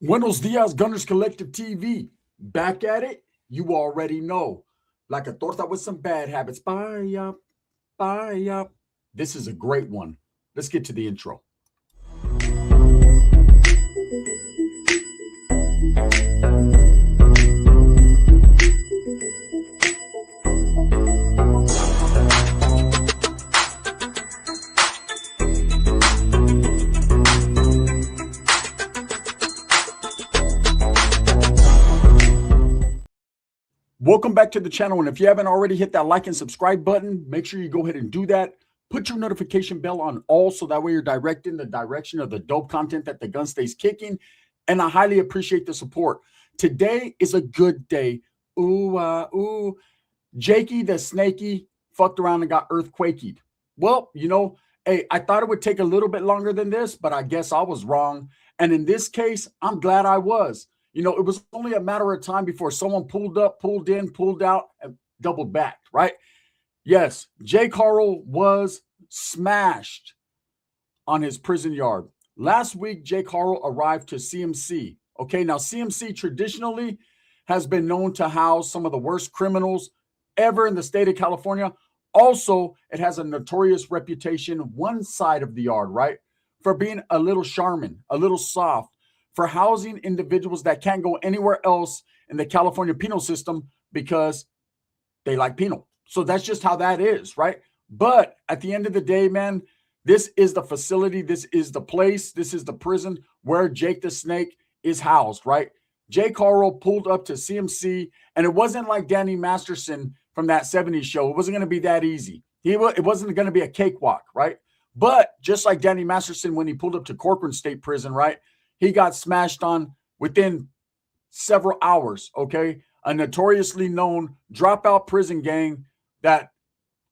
Buenos dias, Gunners Collective TV. Back at it, you already know. Like a torta with some bad habits. Bye up, bye up. This is a great one. Let's get to the intro. Welcome back to the channel. And if you haven't already hit that like and subscribe button, make sure you go ahead and do that. Put your notification bell on all so that way you're directed in the direction of the dope content that the gun stays kicking. And I highly appreciate the support. Today is a good day. Ooh. Jakey the Snakey fucked around and got earthquaked. Well, hey, I thought it would take a little bit longer than this, but I guess I was wrong. And in this case, I'm glad I was. It was only a matter of time before someone pulled up, pulled in, pulled out, and doubled back, right? Yes, Jake Haro was smashed on his prison yard. Last week, Jake Haro arrived to CMC. Okay, now CMC traditionally has been known to house some of the worst criminals ever in the state of California. Also, it has a notorious reputation, one side of the yard, right, for being a little charming, a little soft, for housing individuals that can't go anywhere else in the California penal system because they like penal. So that's just how that is, right? But at the end of the day, man, this is the facility, this is the place, this is the prison where Jake the Snake is housed, right? Jake Haro pulled up to CMC, and it wasn't like Danny Masterson from that 70s show. It wasn't going to be that easy. It wasn't going to be a cakewalk, right? But just like Danny Masterson when he pulled up to Corcoran State Prison, right? He got smashed on within several hours, okay? A notoriously known dropout prison gang that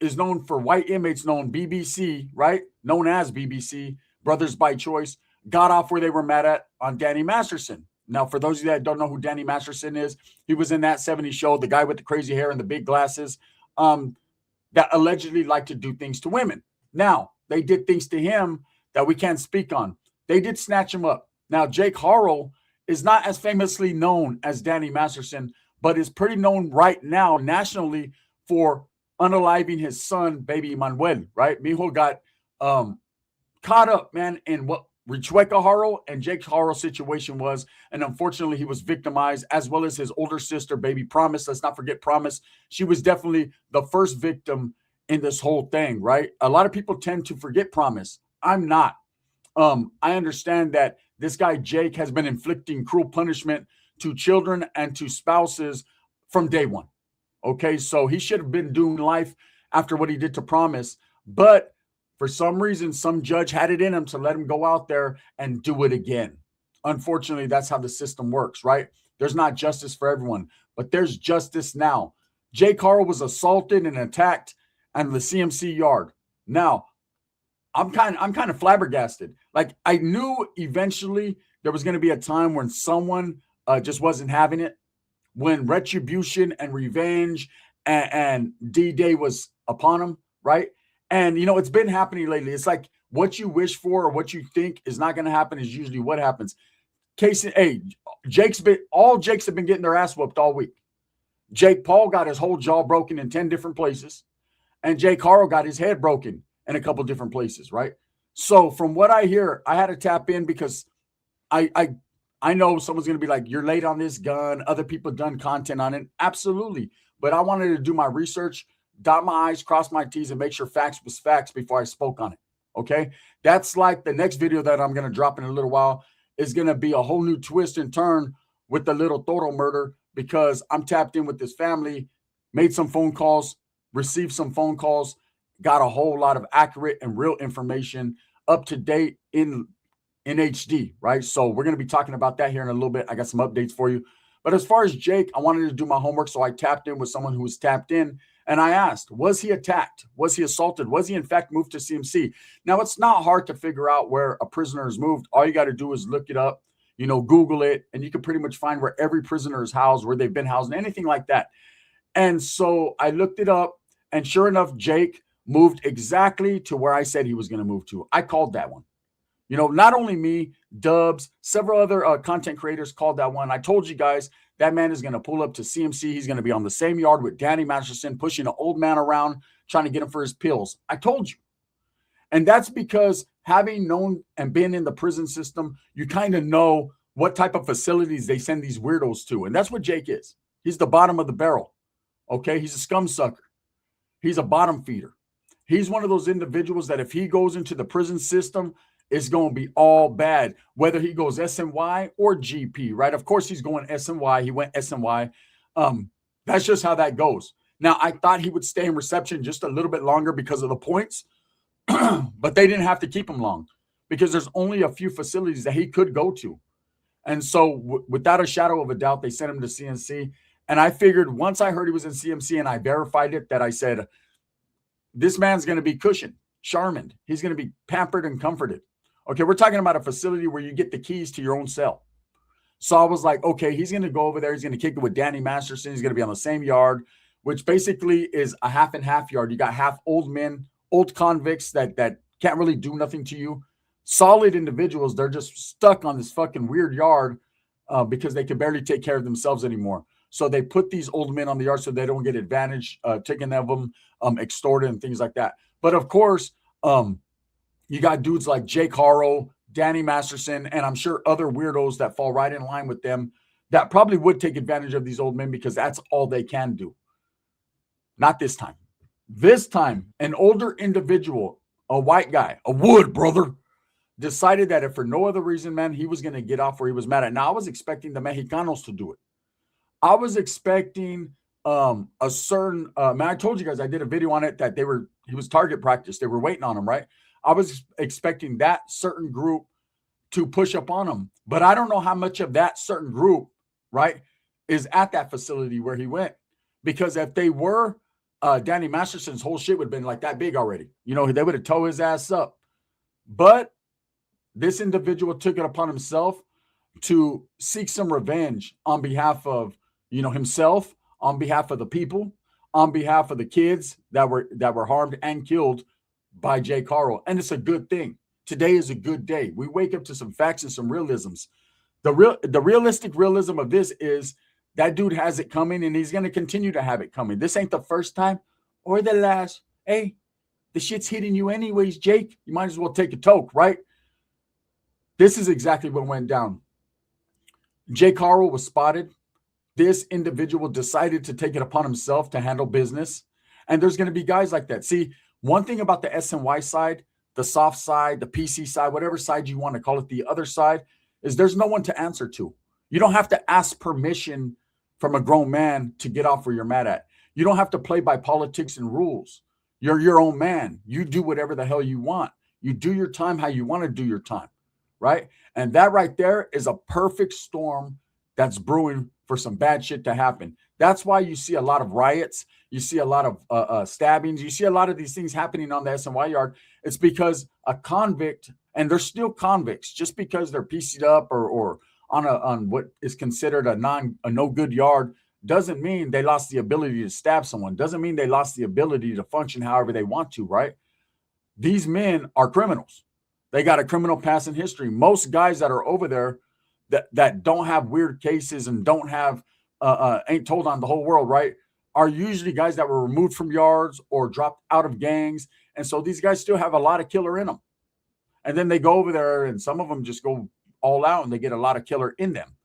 is known for white inmates, known BBC, right? Known as BBC, Brothers by Choice, got off where they were mad at on Danny Masterson. Now, for those of you that don't know who Danny Masterson is, he was in that 70s show, the guy with the crazy hair and the big glasses, that allegedly liked to do things to women. Now, they did things to him that we can't speak on. They did snatch him up. Now, Jake Haro is not as famously known as Danny Masterson, but is pretty known right now nationally for unaliving his son, baby Manuel, right? Mijo got caught up, man, in what Retribution Haro and Jake Haro's situation was. And unfortunately, he was victimized, as well as his older sister, baby Promise. Let's not forget Promise. She was definitely the first victim in this whole thing, right? A lot of people tend to forget Promise. I'm not. I understand that this guy, Jake, has been inflicting cruel punishment to children and to spouses from day one. Okay, so he should have been doing life after what he did to Promise. But for some reason, some judge had it in him to let him go out there and do it again. Unfortunately, that's how the system works, right? There's not justice for everyone, but there's justice now. Jake Haro was assaulted and attacked on the CMC yard. Now, I'm kind of flabbergasted. Like, I knew eventually there was going to be a time when someone just wasn't having it, when retribution and revenge and D-Day was upon them, right? And, it's been happening lately. It's like what you wish for or what you think is not going to happen is usually what happens. Jake's have been getting their ass whooped all week. Jake Paul got his whole jaw broken in 10 different places, and Jake Haro got his head broken in a couple different places, right? So from what I hear, I had to tap in because I know someone's going to be like, you're late on this gun. Other people done content on it. Absolutely. But I wanted to do my research, dot my I's, cross my T's, and make sure facts was facts before I spoke on it. Okay. That's like the next video that I'm going to drop in a little while is going to be a whole new twist and turn with the little Toro murder, because I'm tapped in with this family, made some phone calls, received some phone calls, got a whole lot of accurate and real information up to date in HD, right? So we're going to be talking about that here in a little bit. I got some updates for you. But as far as Jake, I wanted to do my homework, so I tapped in with someone who was tapped in, and I asked, was he attacked? Was he assaulted? Was he, in fact, moved to CMC? Now, it's not hard to figure out where a prisoner is moved. All you got to do is look it up, Google it, and you can pretty much find where every prisoner is housed, where they've been housed, and anything like that. And so I looked it up, and sure enough, Jake moved exactly to where I said he was going to move to. I called that one. You know, not only me, Dubs, several other content creators called that one. I told you guys that man is going to pull up to CMC. He's going to be on the same yard with Danny Masterson, pushing an old man around, trying to get him for his pills. I told you. And that's because having known and been in the prison system, you kind of know what type of facilities they send these weirdos to. And that's what Jake is. He's the bottom of the barrel. Okay? He's a scum sucker. He's a bottom feeder. He's one of those individuals that if he goes into the prison system, it's going to be all bad, whether he goes SNY or GP, right? Of course, he's going SNY. He went SNY. That's just how that goes. Now, I thought he would stay in reception just a little bit longer because of the points, but they didn't have to keep him long because there's only a few facilities that he could go to. And so without a shadow of a doubt, they sent him to CNC. And I figured once I heard he was in CMC and I verified it, that I said, this man's going to be cushioned, charmed. He's going to be pampered and comforted. Okay, we're talking about a facility where you get the keys to your own cell. So I was like, okay, he's going to go over there. He's going to kick it with Danny Masterson. He's going to be on the same yard, which basically is a half and half yard. You got half old men, old convicts that can't really do nothing to you. Solid individuals. They're just stuck on this fucking weird yard because they can barely take care of themselves anymore. So they put these old men on the yard so they don't get advantage, taken of them, extorted and things like that. But of course, you got dudes like Jake Haro, Danny Masterson, and I'm sure other weirdos that fall right in line with them that probably would take advantage of these old men because that's all they can do. Not this time. This time, an older individual, a white guy, a wood brother, decided that if for no other reason, man, he was going to get off where he was mad at. Now, I was expecting the Mexicanos to do it. I was expecting a certain man. I told you guys I did a video on it that he was target practice. They were waiting on him, right? I was expecting that certain group to push up on him, but I don't know how much of that certain group, right, is at that facility where he went. Because if they were, Danny Masterson's whole shit would have been like that big already. You know, they would have towed his ass up. But this individual took it upon himself to seek some revenge on behalf of, you know, himself, on behalf of the people, on behalf of the kids that were harmed and killed by Jay Carl. And it's a good thing. Today is a good day. We wake up to some facts and some realisms. The realistic realism of this is that dude has it coming and he's going to continue to have it coming. This ain't the first time or the last. Hey, the shit's hitting you anyways, Jake. You might as well take a toke, right? This is exactly what went down. Jay Carl was spotted. This individual decided to take it upon himself to handle business. And there's going to be guys like that. See, one thing about the SNY side, the soft side, the PC side, whatever side you want to call it, the other side, is there's no one to answer to. You don't have to ask permission from a grown man to get off where you're mad at. You don't have to play by politics and rules. You're your own man. You do whatever the hell you want. You do your time how you want to do your time, right? And that right there is a perfect storm that's brewing for some bad shit to happen. That's why you see a lot of riots. You see a lot of stabbings. You see a lot of these things happening on the SNY yard. It's because a convict, and they're still convicts, just because they're PC'd up or on what is considered a no good yard, doesn't mean they lost the ability to stab someone. Doesn't mean they lost the ability to function however they want to, right? These men are criminals. They got a criminal past in history. Most guys that are over there that don't have weird cases and don't have ain't told on the whole world, right, are usually guys that were removed from yards or dropped out of gangs. And so these guys still have a lot of killer in them. And then they go over there and some of them just go all out and they get a lot of killer in them.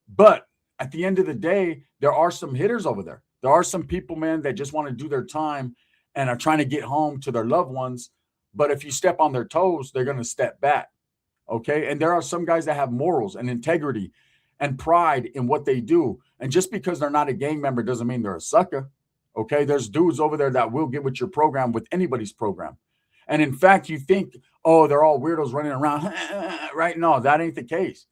But at the end of the day, there are some hitters over there. There are some people, man, that just want to do their time and are trying to get home to their loved ones. But if you step on their toes, they're going to step back. Okay. And there are some guys that have morals and integrity and pride in what they do. And just because they're not a gang member doesn't mean they're a sucker. Okay. There's dudes over there that will get with your program, with anybody's program. And in fact, you think, oh, they're all weirdos running around, right? No, that ain't the case.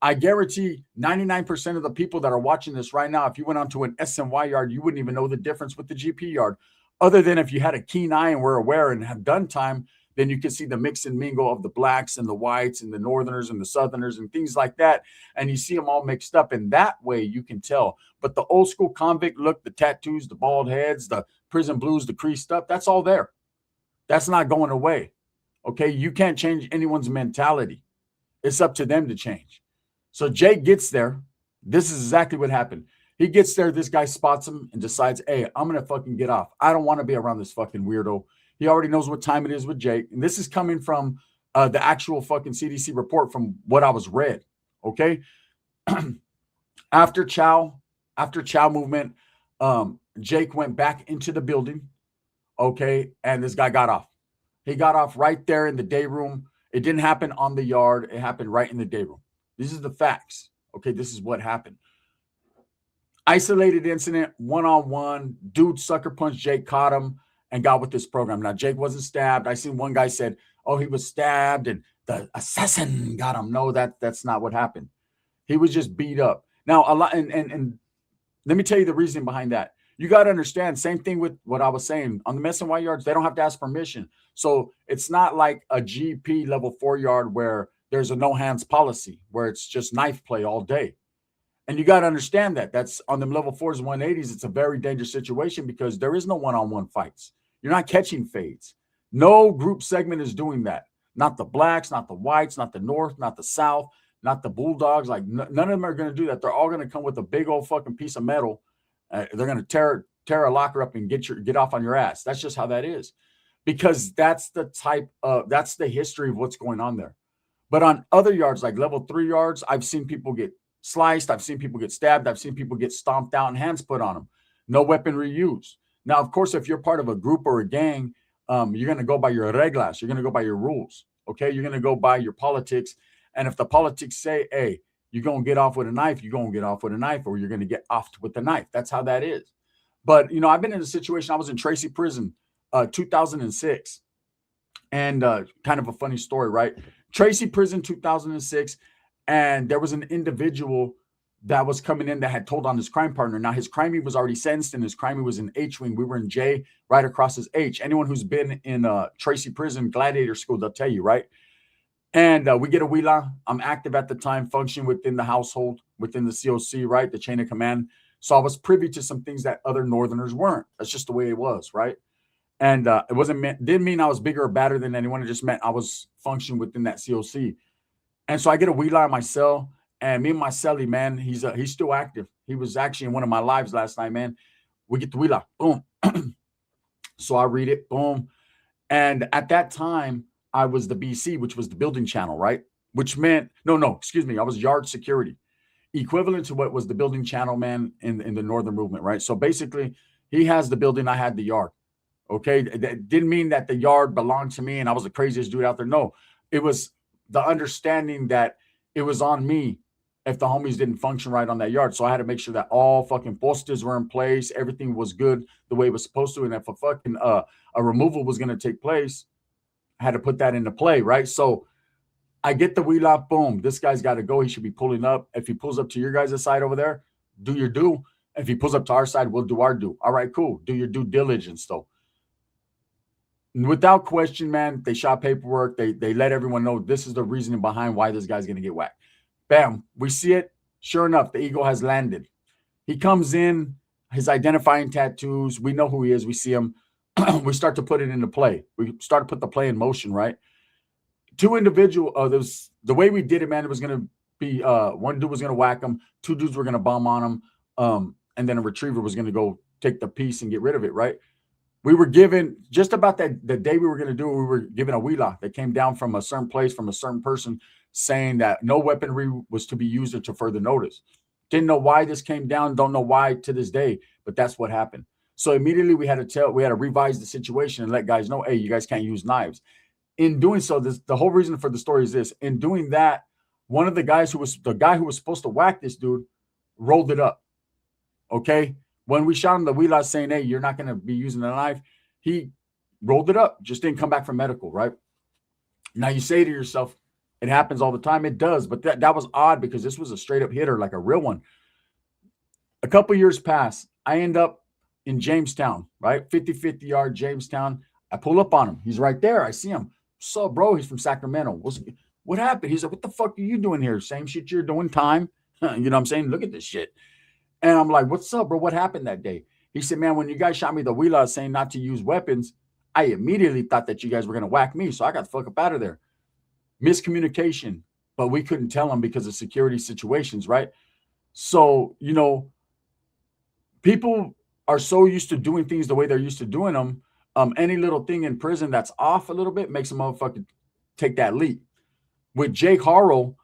I guarantee 99% of the people that are watching this right now, if you went onto an SNY yard, you wouldn't even know the difference with the GP yard. Other than if you had a keen eye and were aware and have done time, then you can see the mix and mingle of the blacks and the whites and the northerners and the southerners and things like that. And you see them all mixed up. And that way you can tell. But the old school convict look, the tattoos, the bald heads, the prison blues, the creased up, that's all there. That's not going away. Okay, you can't change anyone's mentality. It's up to them to change. So Jake gets there. This is exactly what happened. He gets there. This guy spots him and decides, hey, I'm going to fucking get off. I don't want to be around this fucking weirdo. He already knows what time it is with Jake. And this is coming from the actual fucking CDC report from what I was read. Okay. after Chow movement, Jake went back into the building. Okay. And this guy got off. He got off right there in the day room. It didn't happen on the yard. It happened right in the day room. These are the facts. Okay. This is what happened. Isolated incident, one-on-one. Dude sucker punched Jake, caught him, and got with this program. Now, Jake wasn't stabbed. I seen one guy said, oh, he was stabbed and the assassin got him. No, that's not what happened. He was just beat up. Now, a lot, and let me tell you the reason behind that. You got to understand, same thing with what I was saying. On the Mess and White yards, they don't have to ask permission. So it's not like a GP level 4 yard where there's a no hands policy, where it's just knife play all day. And you got to understand that. That's on them level 4s and 180s. It's a very dangerous situation because there is no one-on-one fights. You're not catching fades. No group segment is doing that. Not the blacks, not the whites, not the north, not the south, not the bulldogs. Like none of them are going to do that. They're all going to come with a big old fucking piece of metal. They're going to tear a locker up and get off on your ass. That's just how that is, because that's the history of what's going on there. But on other yards, like level 3 yards, I've seen people get sliced. I've seen people get stabbed. I've seen people get stomped out and hands put on them. No weaponry used. Now, of course, if you're part of a group or a gang, you're going to go by your reglas. You're going to go by your rules. Okay. You're going to go by your politics. And if the politics say, hey, you're going to get off with a knife, you're going to get off with a knife, or you're going to get off with the knife. That's how that is. But, I've been in a situation. I was in Tracy Prison, 2006. And kind of a funny story, right? Tracy Prison, 2006. And there was an individual that was coming in that had told on his crime partner. Now, his crimey was already sentenced, and his crimey was in H wing. We were in J, right across his H. Anyone who's been in Tracy Prison Gladiator School, they'll tell you, right? And we get a WILA. I'm active at the time, functioning within the household, within the COC, right? The chain of command. So I was privy to some things that other Northerners weren't. That's just the way it was, right? And didn't mean I was bigger or badder than anyone. It just meant I was functioning within that COC. And so I get a WILA in my cell, and me and my cellie, man, he's still active. He was actually in one of my lives last night, man. We get the WILA, boom. So I read it, boom. And at that time, I was the BC, which was the building channel, right? Which meant, excuse me, I was yard security, equivalent to what was the building channel, man, in the Northern movement, right? So basically, he has the building, I had the yard, okay? That didn't mean that the yard belonged to me and I was the craziest dude out there. No, it was the understanding that it was on me if the homies didn't function right on that yard. So I had to make sure that all fucking postes were in place. Everything was good the way it was supposed to. And if a fucking a removal was going to take place, I had to put that into play, right? So I get the WILA, boom. This guy's got to go. He should be pulling up. If he pulls up to your guys' side over there, do your due. If he pulls up to our side, we'll do our due. All right, cool. Do your due diligence, though. Without question, man, they shot paperwork. They let everyone know this is the reasoning behind why this guy's going to get whacked. Bam. We see it. Sure enough, the eagle has landed. He comes in, his identifying tattoos. We know who he is. We see him. We start to put it into play. We start to put the play in motion, right? Two individual. The way we did it, man, it was going to be one dude was going to whack him. Two dudes were going to bomb on him. And then a retriever was going to go take the piece and get rid of it, right? We were given just about the day we were going to do it, we were given a WILA that came down from a certain place, from a certain person, saying that no weaponry was to be used until further notice. Didn't know why this came down. Don't know why to this day, but that's what happened. So immediately we had to revise the situation and let guys know, hey, you guys can't use knives. In doing so, the whole reason for the story is this. In doing that, one of the guys who was supposed to whack this dude rolled it up. Okay. When we shot him the WILA saying, hey, you're not going to be using a knife, he rolled it up, just didn't come back from medical, right? Now you say to yourself, it happens all the time. It does, but that was odd because this was a straight up hitter, like a real one. A couple years pass. I end up in Jamestown, right? 50-50 yard Jamestown. I pull up on him. He's right there. I see him. So, bro, he's from Sacramento. What happened? He's like, what the fuck are you doing here? Same shit you're doing, time. You know what I'm saying? Look at this shit. And I'm like, what's up, bro? What happened that day? He said, man, when you guys shot me the WILA saying not to use weapons, I immediately thought that you guys were going to whack me. So I got the fuck up out of there. Miscommunication, but we couldn't tell them because of security situations, right? So, people are so used to doing things the way they're used to doing them. Any little thing in prison that's off a little bit makes a motherfucker take that leap. With Jake Haro,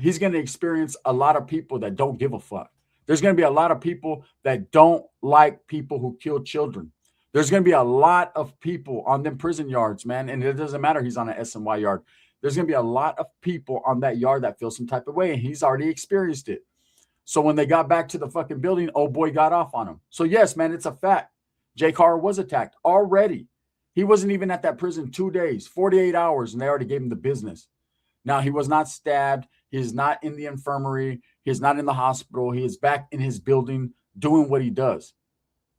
he's going to experience a lot of people that don't give a fuck. There's going to be a lot of people that don't like people who kill children. There's going to be a lot of people on them prison yards, man. And it doesn't matter he's on an SNY yard. There's going to be a lot of people on that yard that feel some type of way, and he's already experienced it. So when they got back to the fucking building, old boy got off on him. So yes, man, it's a fact. Jake Haro was attacked already. He wasn't even at that prison 2 days, 48 hours, and they already gave him the business. Now, he was not stabbed. He is not in the infirmary. He is not in the hospital. He is back in his building doing what he does.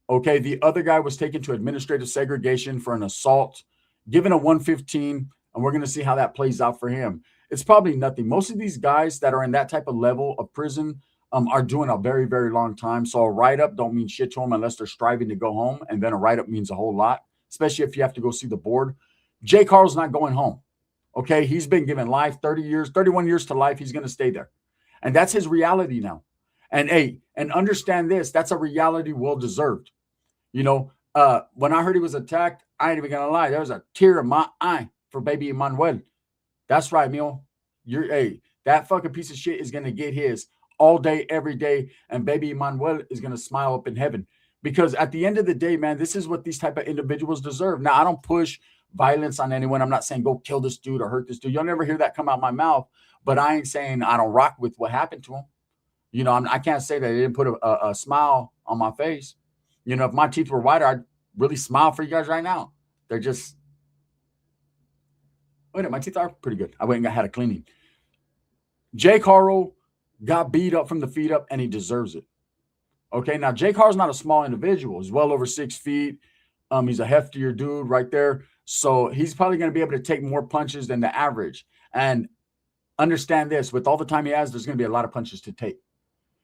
Okay, the other guy was taken to administrative segregation for an assault, given a 115, and we're going to see how that plays out for him. It's probably nothing. Most of these guys that are in that type of level of prison are doing a very, very long time. So a write-up don't mean shit to them unless they're striving to go home, and then a write-up means a whole lot, especially if you have to go see the board. Jake Haro's not going home. Okay, he's been given life, 30 years, 31 years to life. He's going to stay there. And that's his reality now. And hey, and understand this, that's a reality well-deserved. When I heard he was attacked, I ain't even going to lie. There was a tear in my eye for baby Emmanuel. That's right, Mio. That fucking piece of shit is going to get his all day, every day. And baby Emmanuel is going to smile up in heaven. Because at the end of the day, man, this is what these type of individuals deserve. Now, I don't push violence on anyone. I'm not saying go kill this dude or hurt this dude. You'll never hear that come out my mouth. But I ain't saying I don't rock with what happened to him. I can't say that it didn't put a smile on my face. If my teeth were whiter, I'd really smile for you guys right now. They're just, my teeth are pretty good. I went and had a cleaning. Jake Haro got beat up from the feet up, and he deserves it. Okay, now Jake Haro's not a small individual. He's well over 6 feet. He's a heftier dude right there. So he's probably going to be able to take more punches than the average. And understand this, with all the time he has, there's going to be a lot of punches to take.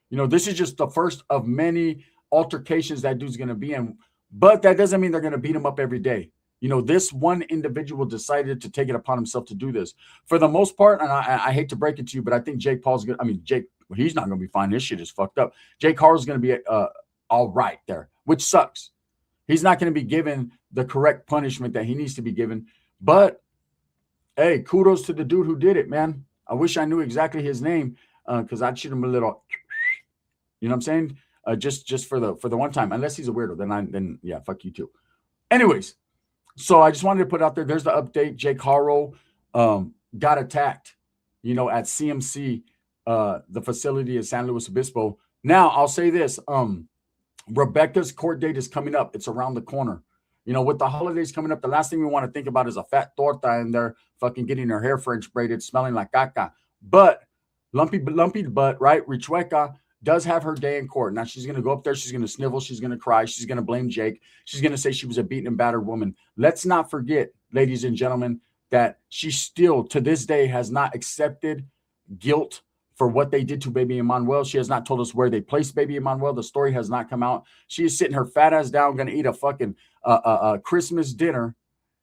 This is just the first of many altercations that dude's going to be in. But that doesn't mean they're going to beat him up every day. This one individual decided to take it upon himself to do this. For the most part, and I hate to break it to you, but I think Jake Paul's going to, he's not going to be fine. This shit is fucked up. Jake Haro's going to be all right there, which sucks. He's not going to be given the correct punishment that he needs to be given. But, hey, kudos to the dude who did it, man. I wish I knew exactly his name because I'd shoot him a little, you know what I'm saying? Just for the one time. Unless he's a weirdo, then yeah, fuck you too. Anyways, so I just wanted to put out there, there's the update. Jake Haro got attacked, at CMC, the facility in San Luis Obispo. Now, I'll say this. Rebecca's court date is coming up. It's around the corner. With the holidays coming up, the last thing we want to think about is a fat torta in there fucking getting her hair French braided, smelling like caca. But lumpy butt, right? Richueca does have her day in court. Now, she's going to go up there. She's going to snivel. She's going to cry. She's going to blame Jake. She's going to say she was a beaten and battered woman. Let's not forget, ladies and gentlemen, that she still, to this day, has not accepted guilt for what they did to baby Emmanuel. She has not told us where they placed baby Emmanuel. The story has not come out. She is sitting her fat ass down, going to eat a fucking Christmas dinner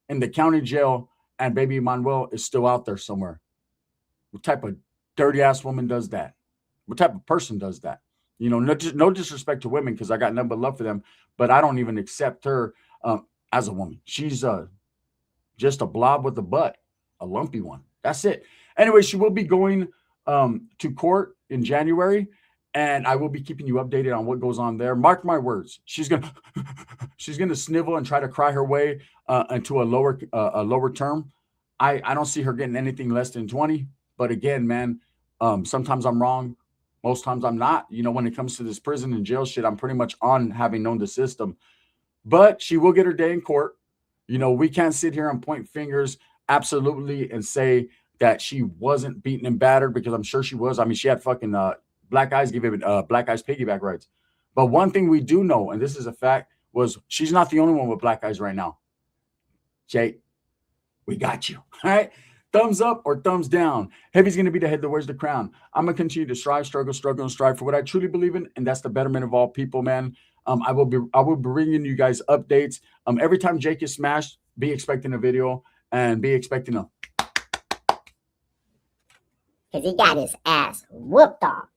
in the county jail, and baby Emmanuel is still out there somewhere. What type of dirty ass woman does that? What type of person does that? No disrespect to women, because I got nothing but love for them, but I don't even accept her as a woman. She's just a blob with a butt, a lumpy one. That's it. Anyway, she will be going to court in January, and I will be keeping you updated on what goes on there. Mark my words, she's gonna snivel and try to cry her way into a lower term. I don't see her getting anything less than 20. But again, man, sometimes I'm wrong, most times I'm not. When it comes to this prison and jail shit, I'm pretty much on having known the system. But she will get her day in court. We can't sit here and point fingers absolutely and say that she wasn't beaten and battered, because I'm sure she was. I mean, she had fucking black eyes, give it black eyes piggyback rights. But one thing we do know, and this is a fact, was she's not the only one with black eyes right now. Jake, we got you. All right. Thumbs up or thumbs down. Heavy's going to be the head that wears the crown. I'm going to continue to strive, struggle, and strive for what I truly believe in, and that's the betterment of all people, man. I will be bringing you guys updates. Every time Jake is smashed, be expecting a video and be expecting a. Because he got his ass whooped off.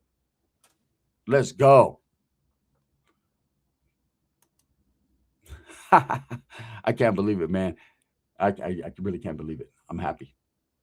Let's go. I can't believe it, man. I really can't believe it. I'm happy.